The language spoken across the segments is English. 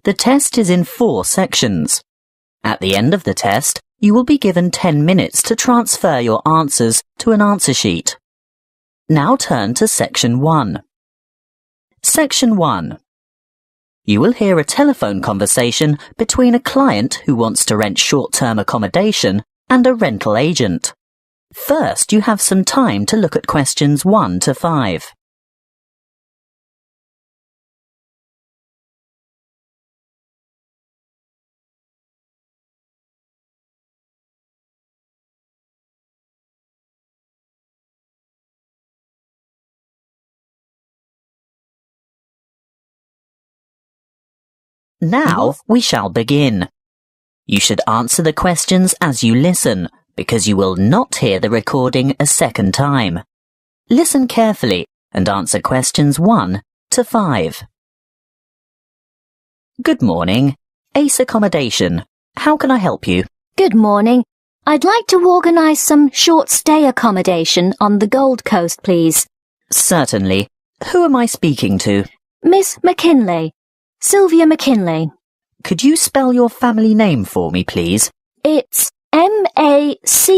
The test is in 4 sections. At the end of the test, you will be given 10 minutes to transfer your answers to an answer sheet. Now turn to Section 1. Section 1. You will hear a telephone conversation between a client who wants to rent short-term accommodation and a rental agent. First, you have some time to look at questions 1 to 5. Now we shall begin. You should answer the questions as you listen, because you will not hear the recording a second time. Listen carefully and answer questions 1 to 5. Good morning. Ace Accommodation. How can I help you? Good morning. I'd like to organise some short stay accommodation on the Gold Coast, please. Certainly. Who am I speaking to? Miss McKinley. Sylvia McKinley. Could you spell your family name for me, please? It's MACKINLAY.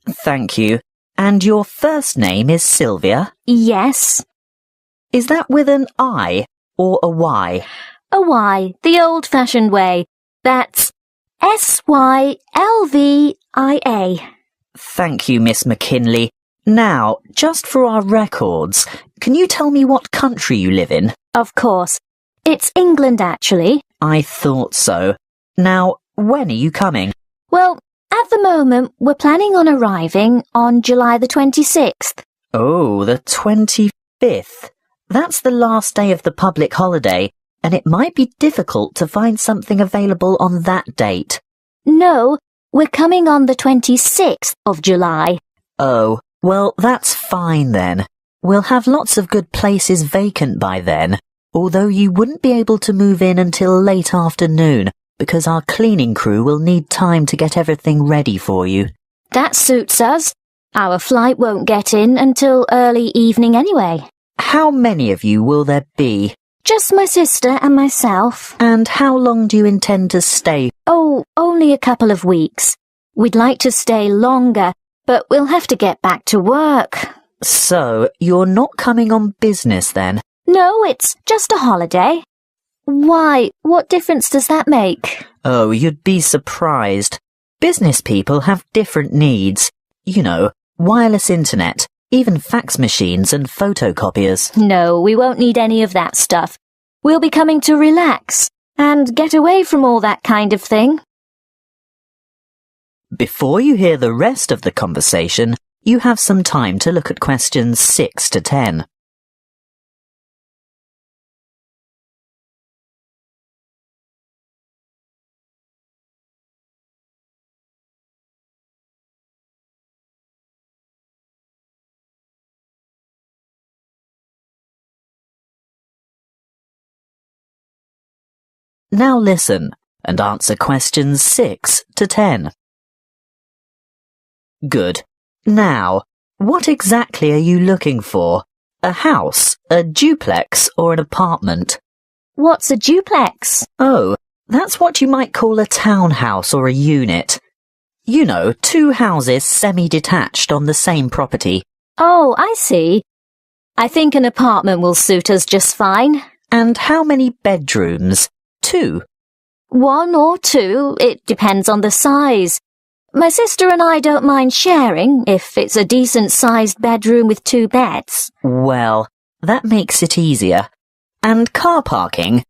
Thank you. And your first name is Sylvia? Yes. Is that with an I or a Y? A Y, the old-fashioned way. That's SYLVIA. Thank you, Miss McKinley. Now, just for our records, can you tell me what country you live in? Of course. It's England, actually. I thought so. Now, when are you coming? Well, at the moment, we're planning on arriving on July the 26th. Oh, the 25th. That's the last day of the public holiday, and it might be difficult to find something available on that date. No, we're coming on the 26th of July. Oh, well, that's fine then. We'll have lots of good places vacant by then, although you wouldn't be able to move in until late afternoon because our cleaning crew will need time to get everything ready for you. That suits us. Our flight won't get in until early evening anyway. How many of you will there be? Just my sister and myself. And how long do you intend to stay? Oh, only a couple of weeks. We'd like to stay longer, but we'll have to get back to work. So, you're not coming on business then? No, it's just a holiday. Why, what difference does that make? Oh, you'd be surprised. Business people have different needs. You know, wireless internet, even fax machines and photocopiers. No, we won't need any of that stuff. We'll be coming to relax and get away from all that kind of thing. Before you hear the rest of the conversation, you have some time to look at questions 6 to 10. Now listen and answer questions 6 to 10. Good. Now, what exactly are you looking for? A house, a duplex, or an apartment? What's a duplex? Oh, that's what you might call a townhouse or a unit. You know, 2 houses semi-detached on the same property. Oh, I see. I think an apartment will suit us just fine. And how many bedrooms? 2. 1 or 2, it depends on the size. My sister and I don't mind sharing if it's a decent-sized bedroom with 2 beds. Well, that makes it easier. And car parking?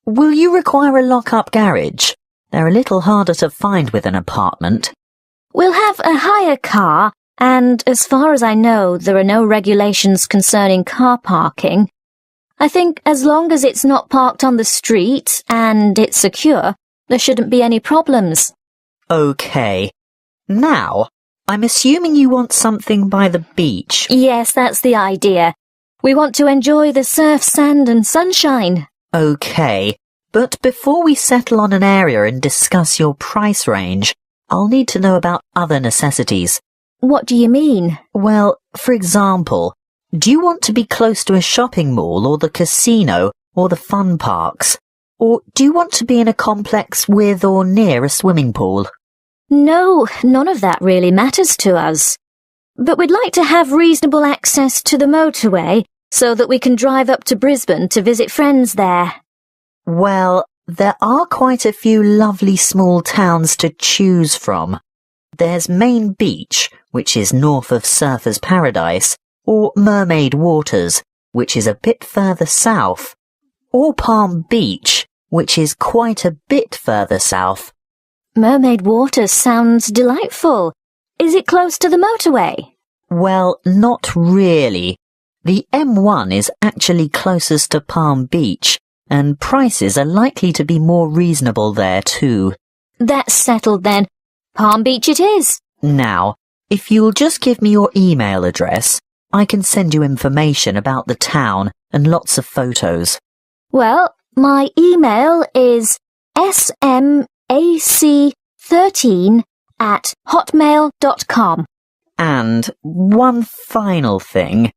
Will you require a lock-up garage? They're a little harder to find with an apartment. We'll have a hire car, and as far as I know, there are no regulations concerning car parking. I think as long as it's not parked on the street and it's secure, there shouldn't be any problems. Okay. Now, I'm assuming you want something by the beach. Yes, that's the idea. We want to enjoy the surf, sand and sunshine. Okay, but before we settle on an area and discuss your price range, I'll need to know about other necessities. What do you mean? Well, for example, Do you want to be close to a shopping mall or the casino or the fun parks? Or do you want to be in a complex with or near a swimming pool? No, none of that really matters to us. But we'd like to have reasonable access to the motorway so that we can drive up to Brisbane to visit friends there. Well, there are quite a few lovely small towns to choose from. There's Main Beach, which is north of Surfer's Paradise, or Mermaid Waters, which is a bit further south, or Palm Beach, which is quite a bit further south. Mermaid Waters sounds delightful. Is it close to the motorway? Well, not really. The M1 is actually closest to Palm Beach, and prices are likely to be more reasonable there too. That's settled then. Palm Beach it is. Now, if you'll just give me your email address, I can send you information about the town and lots of photos. Well, my email is smac13@hotmail.com. And one final thing.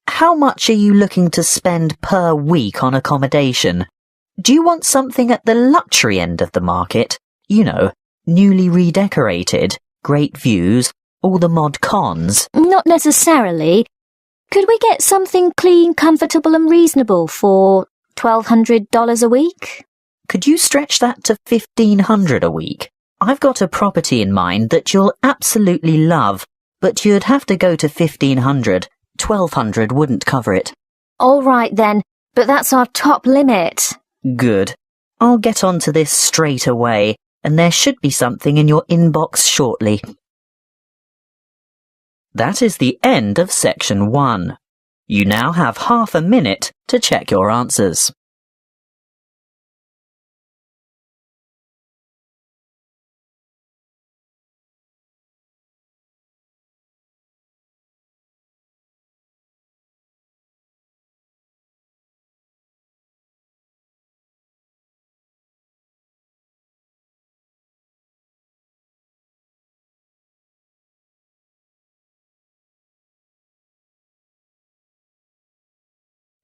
How much are you looking to spend per week on accommodation? Do you want something at the luxury end of the market? You know, newly redecorated, great views, all the mod cons? Not necessarily. Could we get something clean, comfortable and reasonable for $1,200 a week? Could you stretch that to $1,500 a week? I've got a property in mind that you'll absolutely love, but you'd have to go to $1,500. $1,200 wouldn't cover it. All right then, but that's our top limit. Good. I'll get onto this straight away, and there should be something in your inbox shortly. That is the end of section 1. You now have half a minute to check your answers.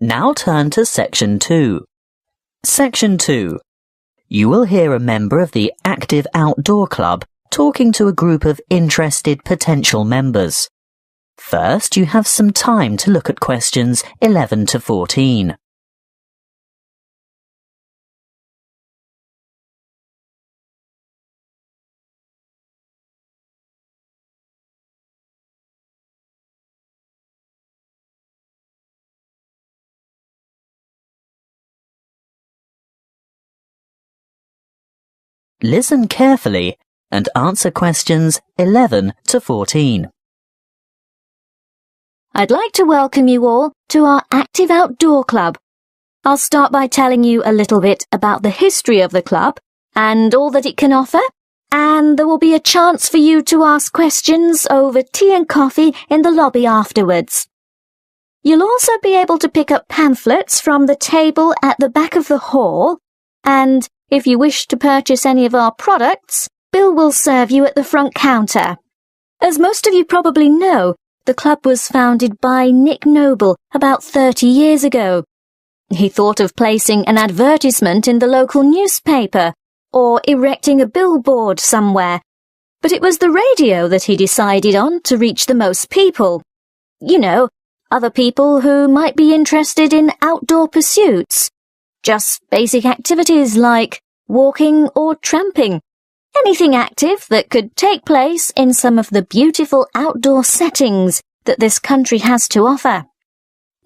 Now turn to Section 2. Section 2. You will hear a member of the Active Outdoor Club talking to a group of interested potential members. First, you have some time to look at questions 11 to 14. Listen carefully and answer questions 11 to 14. I'd like to welcome you all to our Active Outdoor Club. I'll start by telling you a little bit about the history of the club and all that it can offer, and there will be a chance for you to ask questions over tea and coffee in the lobby afterwards. You'll also be able to pick up pamphlets from the table at the back of the hall, and if you wish to purchase any of our products, Bill will serve you at the front counter. As most of you probably know, the club was founded by Nick Noble about 30 years ago. He thought of placing an advertisement in the local newspaper or erecting a billboard somewhere, but it was the radio that he decided on to reach the most people. You know, other people who might be interested in outdoor pursuits. Just basic activities like walking or tramping. Anything active that could take place in some of the beautiful outdoor settings that this country has to offer.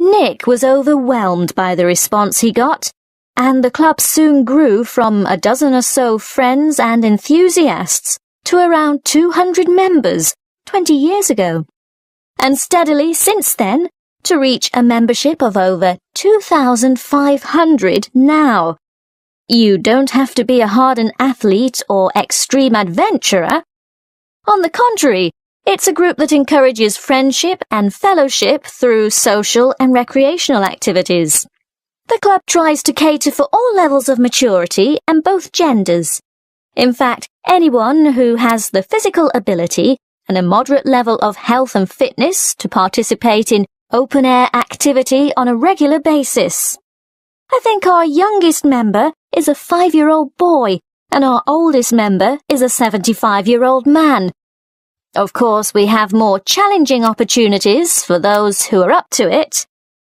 Nick was overwhelmed by the response he got, and the club soon grew from a dozen or so friends and enthusiasts to around 200 members 20 years ago, and steadily since then to reach a membership of over 2,500 now. You don't have to be a hardened athlete or extreme adventurer. On the contrary, it's a group that encourages friendship and fellowship through social and recreational activities. The club tries to cater for all levels of maturity and both genders. In fact, anyone who has the physical ability and a moderate level of health and fitness to participate in open-air activity on a regular basis. I think our youngest member is a 5-year-old boy and our oldest member is a 75-year-old man. Of course, we have more challenging opportunities for those who are up to it,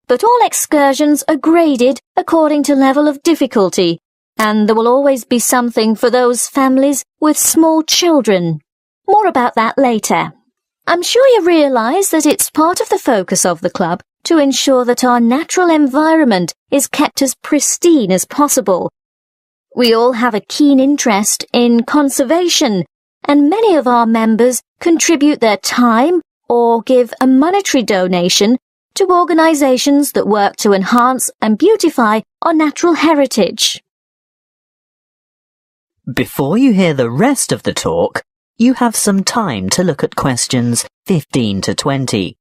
but all excursions are graded according to level of difficulty, and there will always be something for those families with small children. More about that later. I'm sure you realise that it's part of the focus of the club to ensure that our natural environment is kept as pristine as possible. We all have a keen interest in conservation, and many of our members contribute their time or give a monetary donation to organisations that work to enhance and beautify our natural heritage. Before you hear the rest of the talk, you have some time to look at questions 15 to 20.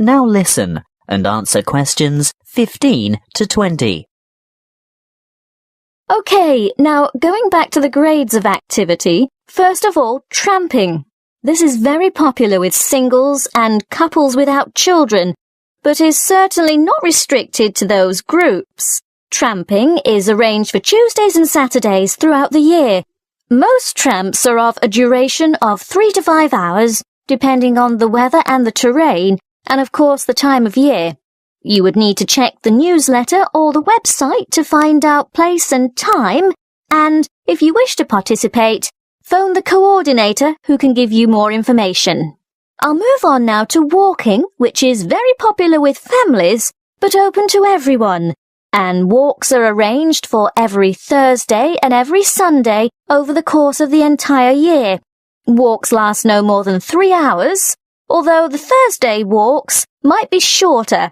Now listen and answer questions 15 to 20. OK, now going back to the grades of activity, first of all, tramping. This is very popular with singles and couples without children, but is certainly not restricted to those groups. Tramping is arranged for Tuesdays and Saturdays throughout the year. Most tramps are of a duration of 3 to 5 hours, depending on the weather and the terrain, and of course the time of year. You would need to check the newsletter or the website to find out place and time, and if you wish to participate, phone the coordinator who can give you more information. I'll move on now to walking, which is very popular with families, but open to everyone. And walks are arranged for every Thursday and every Sunday over the course of the entire year. Walks last no more than 3 hours, although the Thursday walks might be shorter.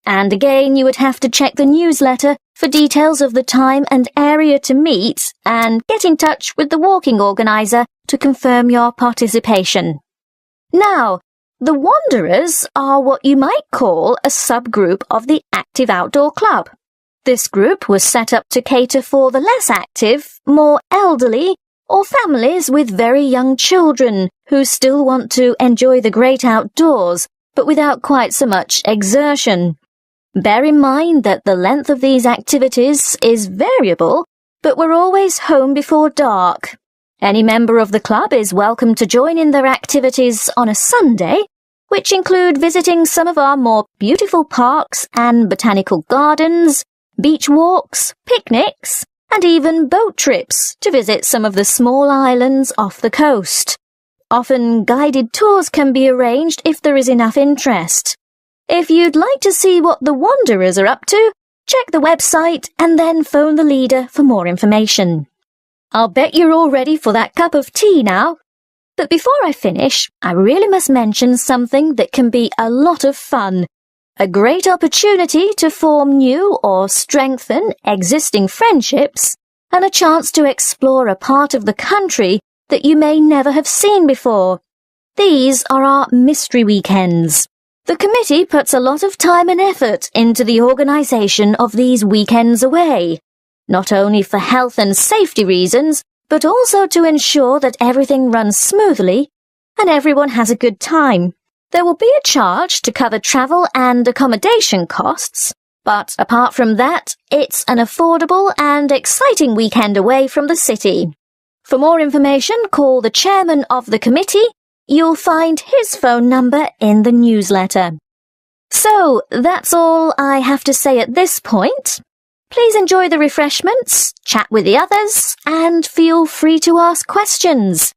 And again, you would have to check the newsletter for details of the time and area to meet and get in touch with the walking organiser to confirm your participation. Now, the Wanderers are what you might call a subgroup of the Active Outdoor Club. This group was set up to cater for the less active, more elderly, or families with very young children who still want to enjoy the great outdoors, but without quite so much exertion. Bear in mind that the length of these activities is variable, but we're always home before dark. Any member of the club is welcome to join in their activities on a Sunday, which include visiting some of our more beautiful parks and botanical gardens, beach walks, picnics, and even boat trips to visit some of the small islands off the coast. Often guided tours can be arranged if there is enough interest. If you'd like to see what the Wanderers are up to, check the website and then phone the leader for more information. I'll bet you're all ready for that cup of tea now. But before I finish, I really must mention something that can be a lot of fun. A great opportunity to form new or strengthen existing friendships, and a chance to explore a part of the country that you may never have seen before. These are our mystery weekends. The committee puts a lot of time and effort into the organisation of these weekends away, not only for health and safety reasons, but also to ensure that everything runs smoothly and everyone has a good time. There will be a charge to cover travel and accommodation costs, but apart from that, it's an affordable and exciting weekend away from the city. For more information, call the chairman of the committee. You'll find his phone number in the newsletter. So, that's all I have to say at this point. Please enjoy the refreshments, chat with the others, and feel free to ask questions.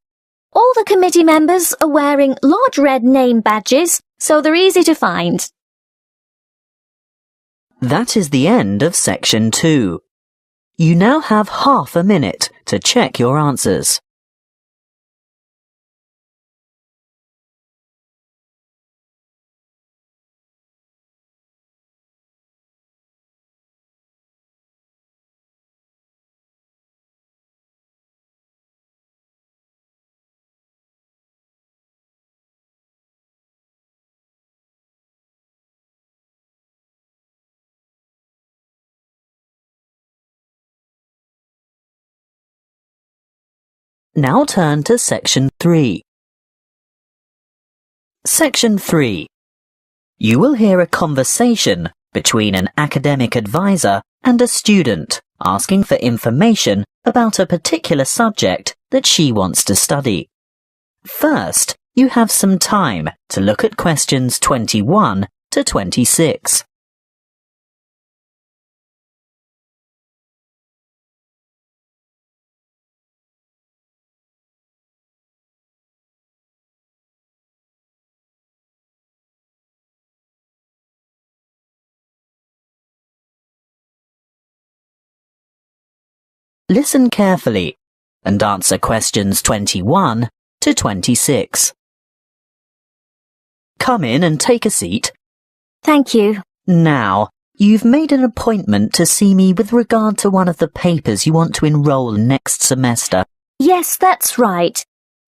All the committee members are wearing large red name badges, so they're easy to find. That is the end of section 2. You now have half a minute to check your answers. Now turn to Section 3. Section 3. You will hear a conversation between an academic advisor and a student asking for information about a particular subject that she wants to study. First, you have some time to look at questions 21 to 26. Listen carefully and answer questions 21 to 26. Come in and take a seat. Thank you. Now, you've made an appointment to see me with regard to one of the papers you want to enroll next semester. Yes, that's right.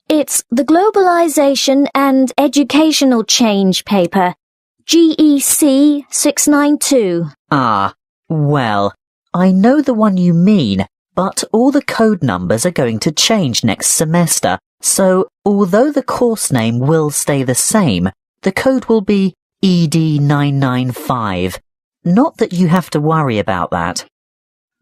It's the Globalization and Educational Change paper, GEC 692. Ah, well, I know the one you mean, but all the code numbers are going to change next semester, so although the course name will stay the same, the code will be ED995. Not that you have to worry about that.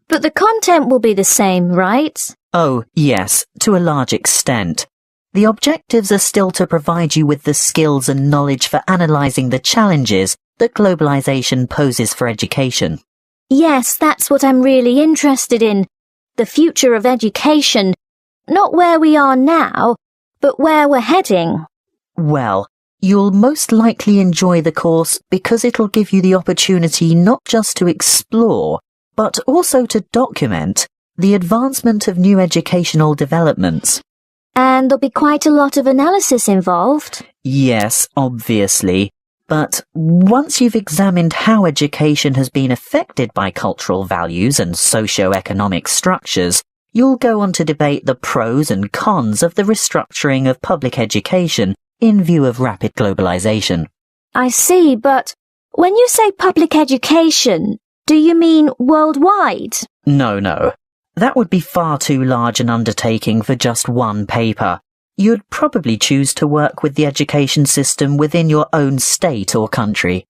But the content will be the same, right? Oh, yes, to a large extent. The objectives are still to provide you with the skills and knowledge for analysing the challenges that globalisation poses for education. Yes, that's what I'm really interested in. The future of education. Not where we are now, but where we're heading. Well, you'll most likely enjoy the course because it'll give you the opportunity not just to explore, but also to document the advancement of new educational developments. And there'll be quite a lot of analysis involved. Yes, obviously. But once you've examined how education has been affected by cultural values and socio-economic structures, you'll go on to debate the pros and cons of the restructuring of public education in view of rapid globalization. I see, but when you say public education, do you mean worldwide? No. That would be far too large an undertaking for just one paper. You'd probably choose to work with the education system within your own state or country.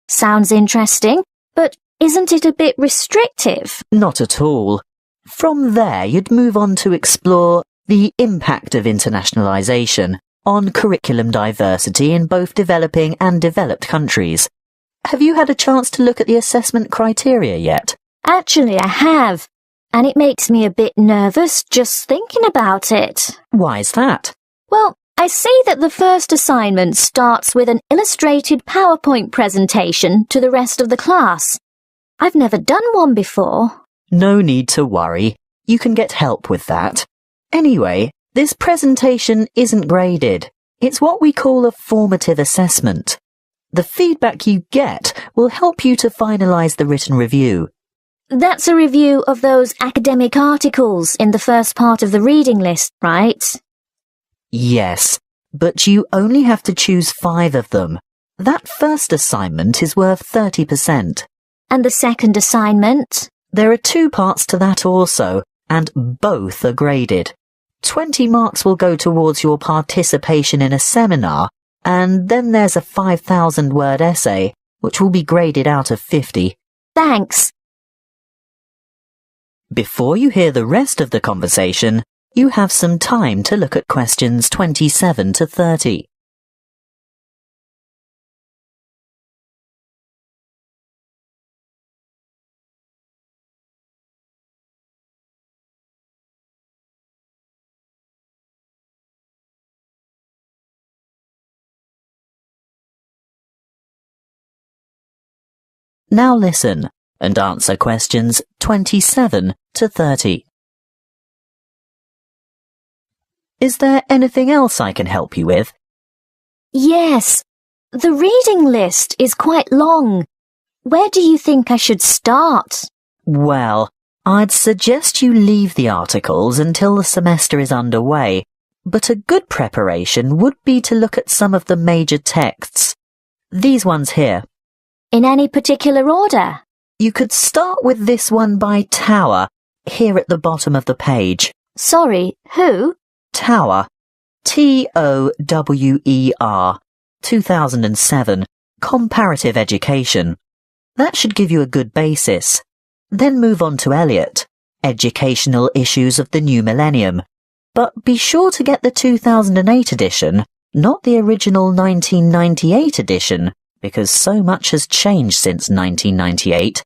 Sounds interesting, but isn't it a bit restrictive? Not at all. From there, you'd move on to explore the impact of internationalization on curriculum diversity in both developing and developed countries. Have you had a chance to look at the assessment criteria yet? Actually, I have. And it makes me a bit nervous just thinking about it. Why's that? Well, I see that the first assignment starts with an illustrated PowerPoint presentation to the rest of the class. I've never done one before. No need to worry. You can get help with that. Anyway, this presentation isn't graded. It's what we call a formative assessment. The feedback you get will help you to finalise the written review. That's a review of those academic articles in the first part of the reading list, right? Yes, but you only have to choose 5 of them. That first assignment is worth 30%. And the second assignment? There are 2 parts to that also, and both are graded. 20 marks will go towards your participation in a seminar, and then there's a 5,000-word essay, which will be graded out of 50. Thanks. Before you hear the rest of the conversation, you have some time to look at questions 27 to 30. Now listen and answer questions 27 to 30. Is there anything else I can help you with? Yes. The reading list is quite long. Where do you think I should start? Well, I'd suggest you leave the articles until the semester is underway, but a good preparation would be to look at some of the major texts. These ones here. In any particular order? You could start with this one by Tower, here at the bottom of the page. Sorry, who? Tower, TOWER, 2007, Comparative Education. That should give you a good basis. Then move on to Eliot, Educational Issues of the New Millennium. But be sure to get the 2008 edition, not the original 1998 edition, because so much has changed since 1998.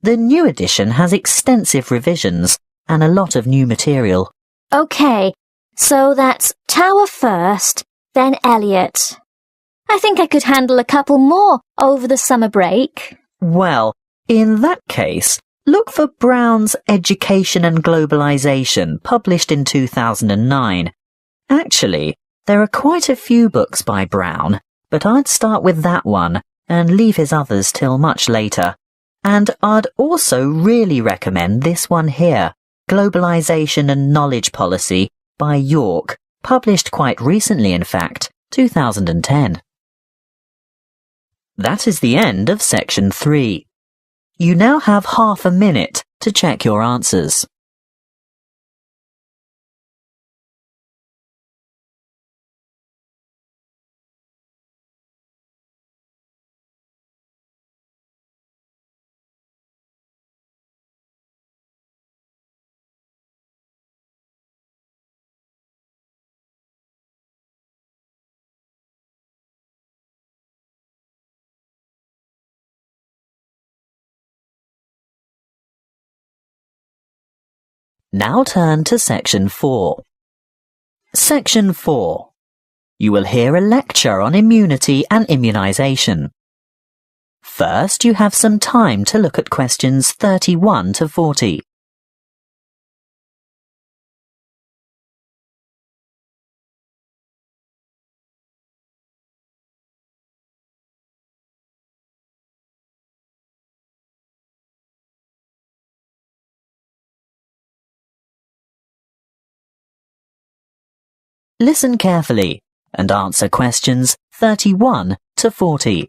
The new edition has extensive revisions and a lot of new material. Okay, so that's Tower first, then Eliot. I think I could handle a couple more over the summer break. Well, in that case, look for Brown's Education and Globalization, published in 2009. Actually, there are quite a few books by Brown, but I'd start with that one and leave his others till much later. And I'd also really recommend this one here, Globalization and Knowledge Policy by York, published quite recently in fact, 2010. That is the end of section 3. You now have half a minute to check your answers. Now turn to section 4. Section 4. You will hear a lecture on immunity and immunization. First, you have some time to look at questions 31 to 40. Listen carefully and answer questions 31 to 40.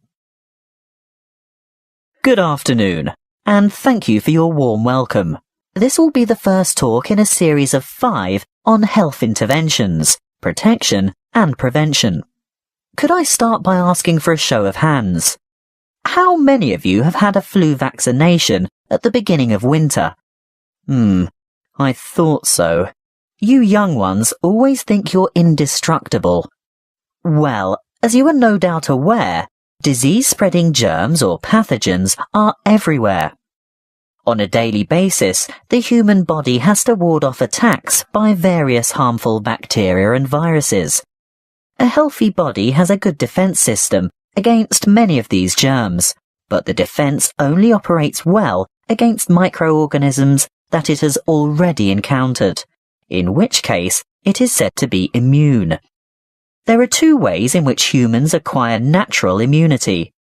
Good afternoon, and thank you for your warm welcome. This will be the first talk in a series of 5 on health interventions, protection and prevention. Could I start by asking for a show of hands? How many of you have had a flu vaccination at the beginning of winter? I thought so. You young ones always think you're indestructible. Well, as you are no doubt aware, disease-spreading germs or pathogens are everywhere. On a daily basis, the human body has to ward off attacks by various harmful bacteria and viruses. A healthy body has a good defense system against many of these germs, but the defense only operates well against microorganisms that it has already encountered, in which case it is said to be immune. There are 2 ways in which humans acquire natural immunity.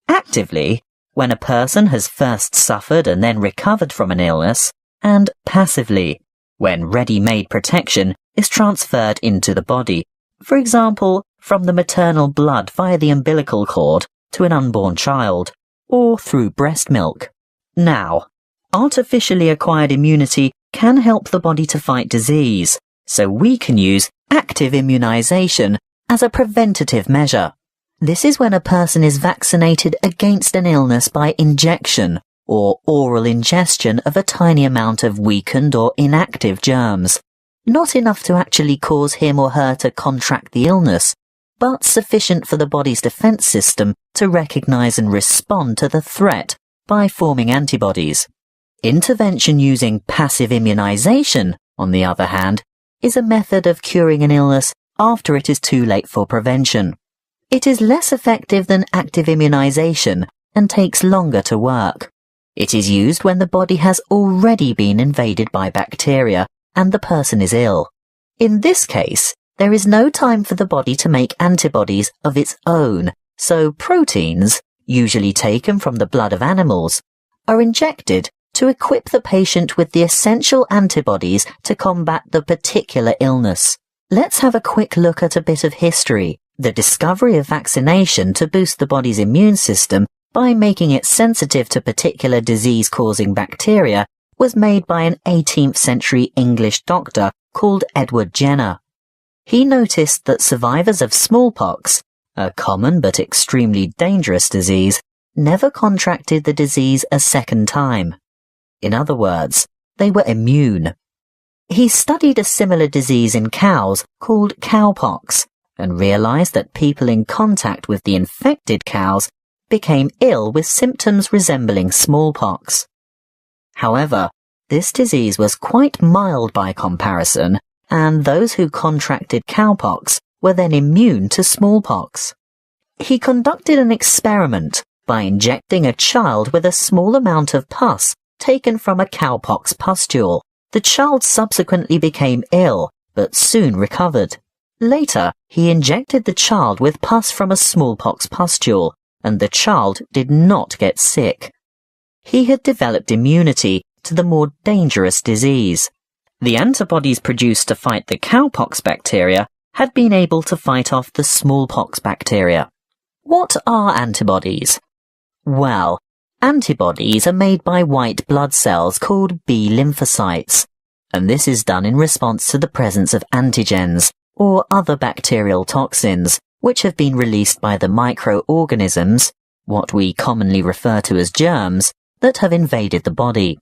Actively, when a person has first suffered and then recovered from an illness, and passively, when ready-made protection is transferred into the body, for example, from the maternal blood via the umbilical cord to an unborn child, or through breast milk. Now, artificially acquired immunity can help the body to fight disease, so we can use active immunization as a preventative measure. This is when a person is vaccinated against an illness by injection or oral ingestion of a tiny amount of weakened or inactive germs, not enough to actually cause him or her to contract the illness, but sufficient for the body's defense system to recognize and respond to the threat by forming antibodies. Intervention using passive immunization, on the other hand, is a method of curing an illness after it is too late for prevention. It is less effective than active immunization and takes longer to work. It is used when the body has already been invaded by bacteria and the person is ill. In this case, there is no time for the body to make antibodies of its own, so proteins, usually taken from the blood of animals, are injected to equip the patient with the essential antibodies to combat the particular illness. Let's have a quick look at a bit of history. The discovery of vaccination to boost the body's immune system by making it sensitive to particular disease-causing bacteria was made by an 18th century English doctor called Edward Jenner. he noticed that survivors of smallpox, a common but extremely dangerous disease, never contracted the disease a second time. In other words, they were immune. He studied a similar disease in cows called cowpox and realized that people in contact with the infected cows became ill with symptoms resembling smallpox. However, this disease was quite mild by comparison, and those who contracted cowpox were then immune to smallpox. He conducted an experiment by injecting a child with a small amount of pus taken from a cowpox pustule. The child subsequently became ill, but soon recovered. Later, he injected the child with pus from a smallpox pustule, and the child did not get sick. He had developed immunity to the more dangerous disease. The antibodies produced to fight the cowpox bacteria had been able to fight off the smallpox bacteria. What are antibodies? Well, antibodies are made by white blood cells called B lymphocytes, and this is done in response to the presence of antigens, or other bacterial toxins, which have been released by the microorganisms, what we commonly refer to as germs, that have invaded the body.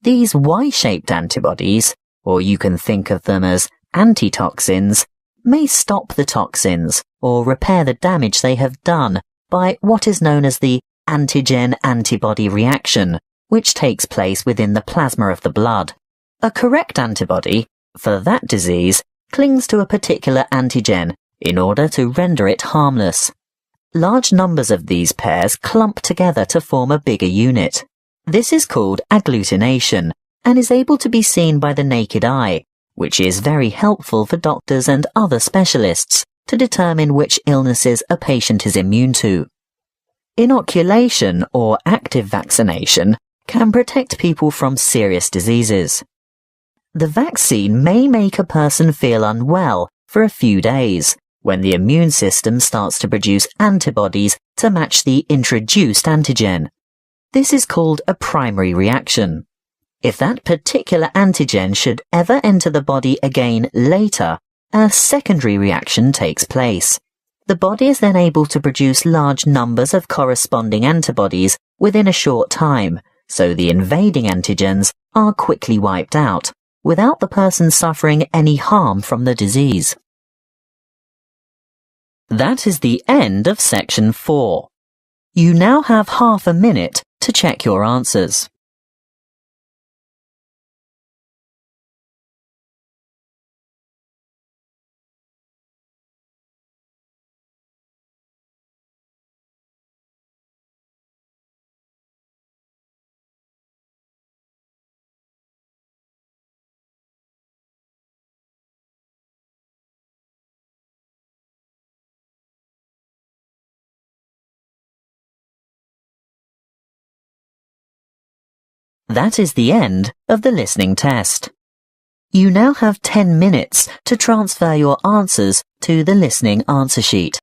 These Y-shaped antibodies, or you can think of them as antitoxins, may stop the toxins or repair the damage they have done by what is known as the antigen-antibody reaction, which takes place within the plasma of the blood. A correct antibody, for that disease, clings to a particular antigen in order to render it harmless. Large numbers of these pairs clump together to form a bigger unit. This is called agglutination and is able to be seen by the naked eye, which is very helpful for doctors and other specialists to determine which illnesses a patient is immune to. Inoculation or active vaccination can protect people from serious diseases. The vaccine may make a person feel unwell for a few days, when the immune system starts to produce antibodies to match the introduced antigen. This is called a primary reaction. If that particular antigen should ever enter the body again later, a secondary reaction takes place. The body is then able to produce large numbers of corresponding antibodies within a short time, so the invading antigens are quickly wiped out, without the person suffering any harm from the disease. That is the end of section 4. You now have half a minute to check your answers. That is the end of the listening test. You now have 10 minutes to transfer your answers to the listening answer sheet.